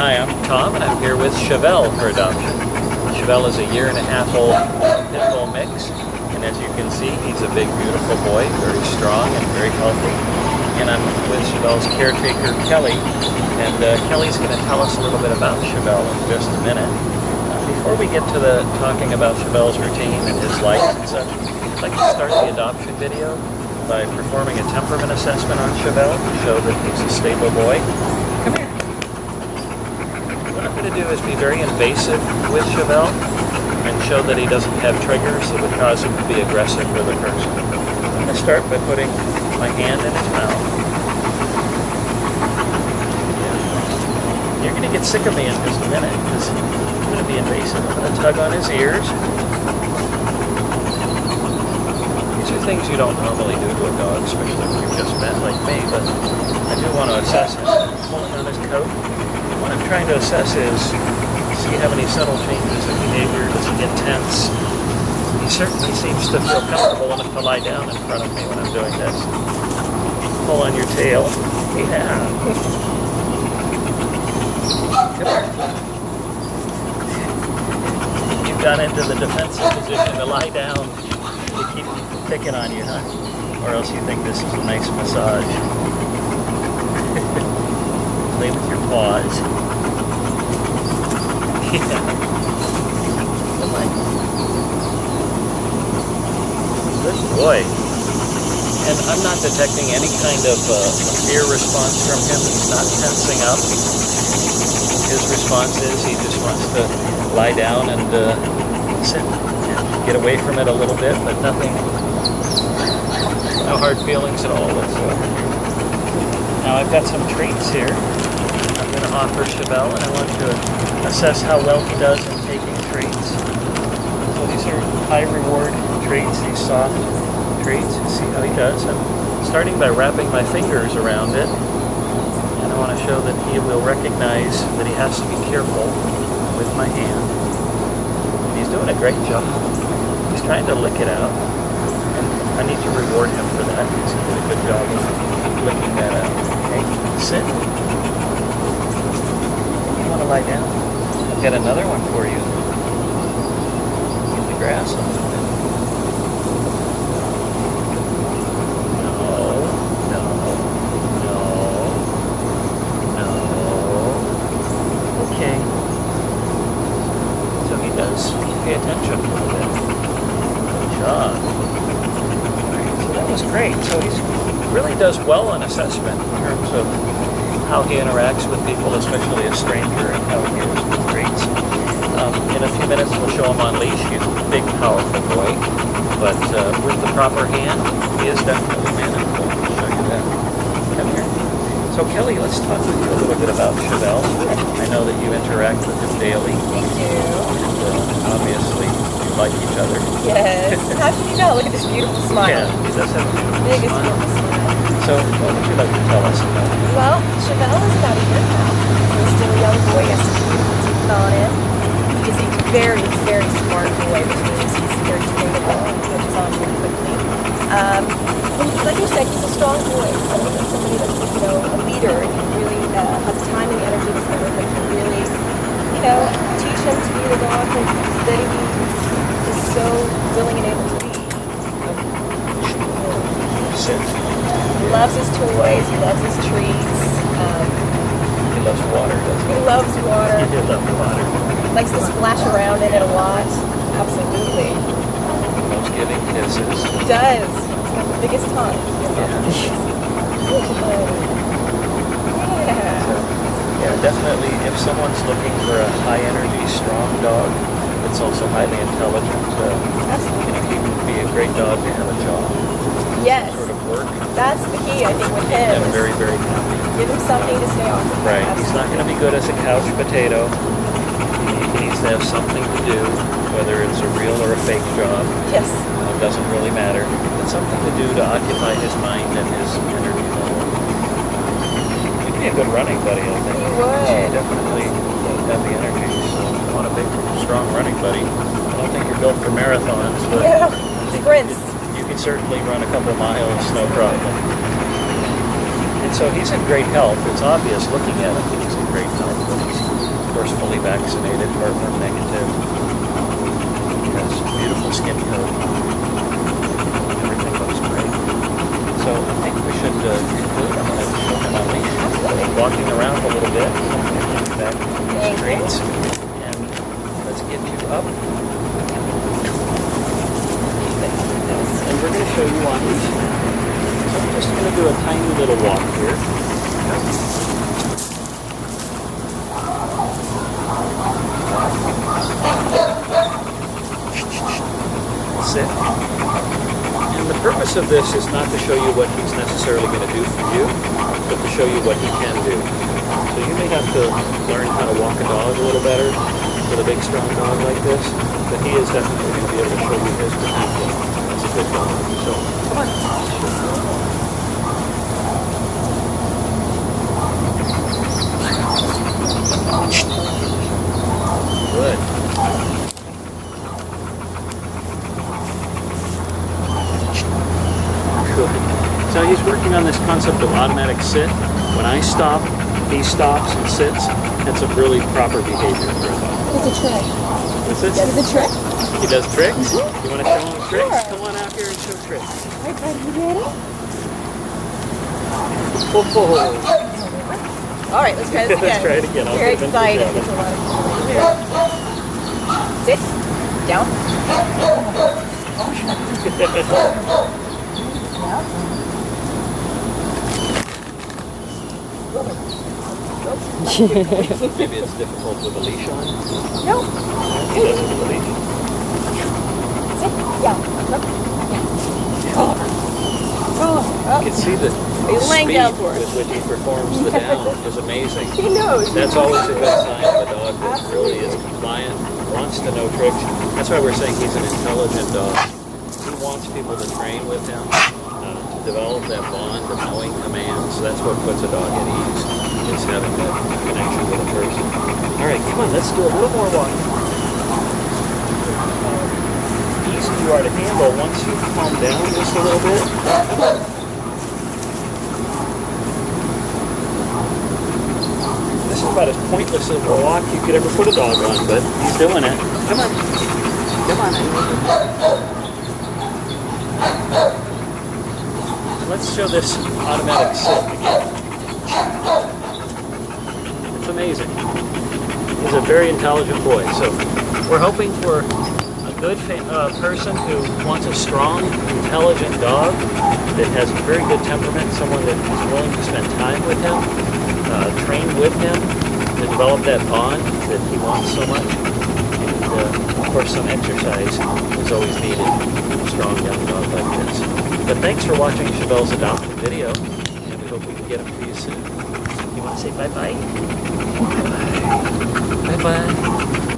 Hi, I'm Tom, and I'm here with Chevelle for adoption. Chevelle is a 1.5-year-old pit bull mix, and as you can see, he's a big, beautiful boy, very strong and very healthy. And I'm with Chevelle's caretaker, Kelly, and Kelly's going to tell us a little bit about Chevelle in just a minute. Before we get to talking about Chevelle's routine and his life and such, I'd like to start the adoption video by performing a temperament assessment on Chevelle to show that he's a stable boy. Come here. What I'm going to do is be very invasive with Chevelle and show that he doesn't have triggers that would cause him to be aggressive with a person. I'm going to start by putting my hand in his mouth. You're going to get sick of me in just a minute because I'm going to be invasive. I'm going to tug on his ears. These are things you don't normally do to a dog, especially when you've just met like me, but I do want to assess him. Pulling on his coat. What I'm trying to assess is, does he have any subtle changes in behavior? Does he get tense? He certainly seems to feel comfortable enough to lie down in front of me when I'm doing this. Pull on your tail. Yeah. Come here. You've got into the defensive position to lie down. To keep picking on you, huh? Or else you think this is a nice massage. Play with your paws. Yeah. Come on. Good boy. And I'm not detecting any kind of fear response from him. He's not tensing up. His response is he just wants to lie down and sit. Get away from it a little bit, but nothing, no hard feelings at all whatsoever. Now I've got some treats here I'm going to offer Chevelle, and I want to assess how well he does in taking treats. So these are high reward treats, these soft treats. See how he does. I'm starting by wrapping my fingers around it, and I want to show that he will recognize that he has to be careful with my hand. And he's doing a great job. He's trying to lick it out, and I need to reward him for that because he did a good job of licking that out. Okay, sit. You want to lie down? I've got another one for you. Get the grass on it. No. Okay. So he does pay attention a little bit. Right, so that was great. So he really does well on assessment in terms of how he interacts with people, especially a stranger, and how he deals with treats. In a few minutes we'll show him on leash. He's a big, powerful boy, but with the proper hand, he is definitely manageable. I'll show you that. Come here. So Kelly, let's talk with you a little bit about Chevelle. I know that you interact with him daily. I do. And obviously like each other. Yes. How should you know? Look at this beautiful smile. Yeah, he does have a beautiful Biggest smile. beautiful smile. So what would you like to tell us about him? Well, Chevelle is about a year now. He's still a young boy. He has some beautiful teeth on him. He is a very, very smart boy, which means he's very capable and catches on very quickly. And like you said, he's a strong boy. Somebody that's, a leader. He really has time and energy to spend with him to really, teach him to be the dog that he is so willing and able to be. Sit. He loves his toys. He loves his treats. He loves water, doesn't He loves water. he? He did love the water. Likes to splash around in it a lot. Absolutely. He loves giving kisses. He does. He's got the biggest tongue. Yeah, definitely. If someone's looking for a high-energy, strong dog that's also highly intelligent, he would be a great dog to have a job. Yes. Sort of work. That's the key, I think, with him. And very, very happy. Give him something to stay off of. Right. He's not going to be good as a couch potato. He needs to have something to do, whether it's a real or a fake job. Yes. It doesn't really matter. It's something to do to occupy his mind and his energy level. He'd be a good running buddy, I think. He would. He definitely have the energy. So if you want a big, strong running buddy, I don't think you're built for marathons, but Yeah. I think Sprints. you can certainly run a couple miles, no problem. And so he's in great health. It's obvious looking at him that he's in great health. But he's course, fully vaccinated, heartworm negative. He has beautiful skin coat. Everything looks great. So I think we should conclude. I'm going to show him on leash. Walking around a little bit. Back to the streets. And let's get you up. And we're going to show you on leash. So I'm just going to do a tiny little walk here. Sit. And the purpose of this is not to show you what he's necessarily going to do for you, but to show you what he can do. So you may have to learn how to walk a dog a little better with a big, strong dog like this, but he is definitely going to be able to show you his potential as a good dog. So, come on. Good. Good. So he's working on this concept of automatic sit. When I stop, he stops and sits. That's a really proper behavior for a dog. It's a trick. What's this? That is a trick. He does tricks? Mm-hmm. You want to show him tricks? Sure. Come on out here and show tricks. All right, buddy, you ready? All right, let's try this again. Let's try it again. I'll Very give him excited. the Sit. Down. Maybe it's difficult with a leash on. No. He does it with a leash. Sit. Down. Look. You can see the He's laying speed down for it. with which he performs the down is amazing. He knows. That's always a good sign of a dog that really is compliant, wants to know tricks. That's why we're saying he's an intelligent dog. He wants people to train with him, to develop that bond of knowing commands. That's what puts a dog at ease, is having that connection with a person. All right, come on, let's do a little more walking. Easy you are to handle once you calm down just a little bit. Come on. This is about as pointless of a walk you could ever put a dog on, but he's doing it. Come on. Come on. Let's show this automatic sit again. It's amazing. He's a very intelligent boy. So we're hoping for a good person who wants a strong, intelligent dog that has a very good temperament, someone that is willing to spend time with him, train with him to develop that bond that he wants so much. And of course some exercise is always needed in a strong young dog like this. But thanks for watching Chevelle's adoption video, and we hope we can get him for you soon. You want to say bye-bye? Bye-bye. Bye-bye.